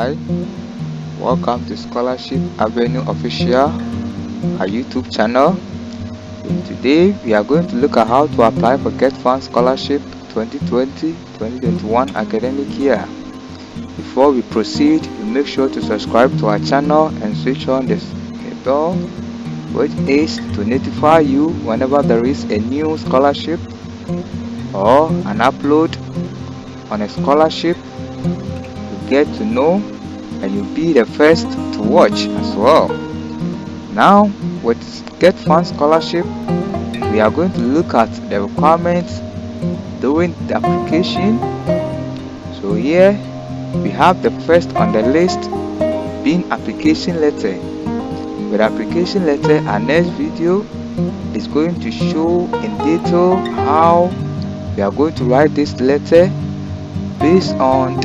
Hi, welcome to Scholarship Avenue Official, our YouTube channel. And today we are going to look at how to apply for GETFund Scholarship 2020-2021 academic year. Before we proceed, make sure to subscribe to our channel and switch on the bell, which is to notify you whenever there is a new scholarship or an upload on a scholarship. You get to know and you'll be the first to watch as well. Now, with GETFund Scholarship, we are going to look at the requirements during the application. So here we have the first on the list being application letter. With application letter, our next video is going to show in detail how we are going to write this letter based on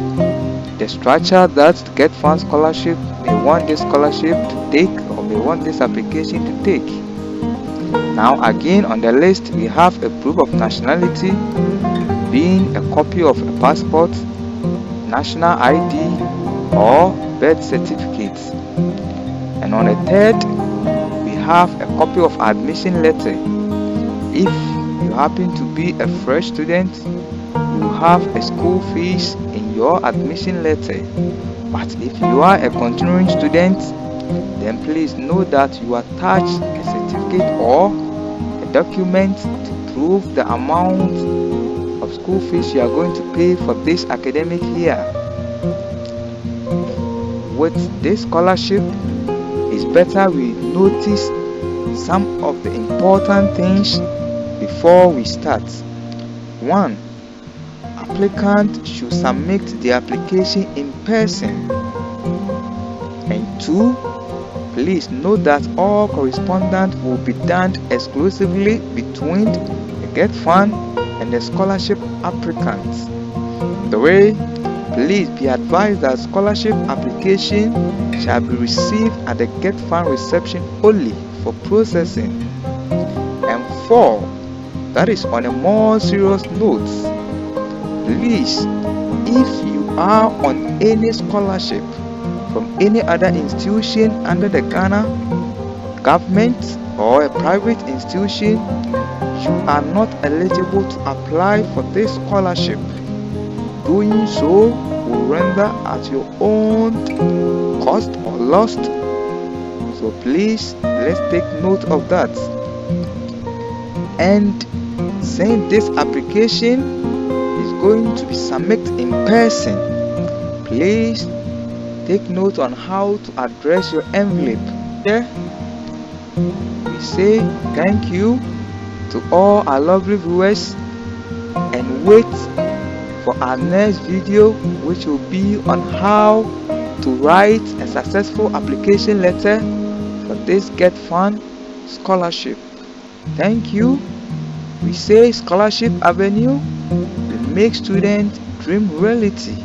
the structure that GETFund Scholarship may want this scholarship to take or may want this application to take. Now again on the list we have a proof of nationality being a copy of a passport, national ID or birth certificate. And on the third we have a copy of admission letter. If you happen to be a fresh student, you have a school fees in your admission letter. But if you are a continuing student, then please know that you attach a certificate or a document to prove the amount of school fees you are going to pay for this academic year. With this scholarship, it's better we notice some of the important things before we start. 1. Applicant should submit the application in person. And 2, please note that all correspondence will be done exclusively between the GETFund and the scholarship applicants. 3, please be advised that scholarship application shall be received at the GETFund reception only for processing. And 4, that is on a more serious note, please, if you are on any scholarship from any other institution under the Ghana government or a private institution, you are not eligible to apply for this scholarship. Doing so will render at your own cost or loss. So please, let's take note of that. And since this application is going to be submitted in person, please take note on how to address your envelope. Here we say thank you to all our lovely viewers and wait for our next video, which will be on how to write a successful application letter for this GETFund scholarship. Thank you. We say Scholarship Avenue will make students dream reality.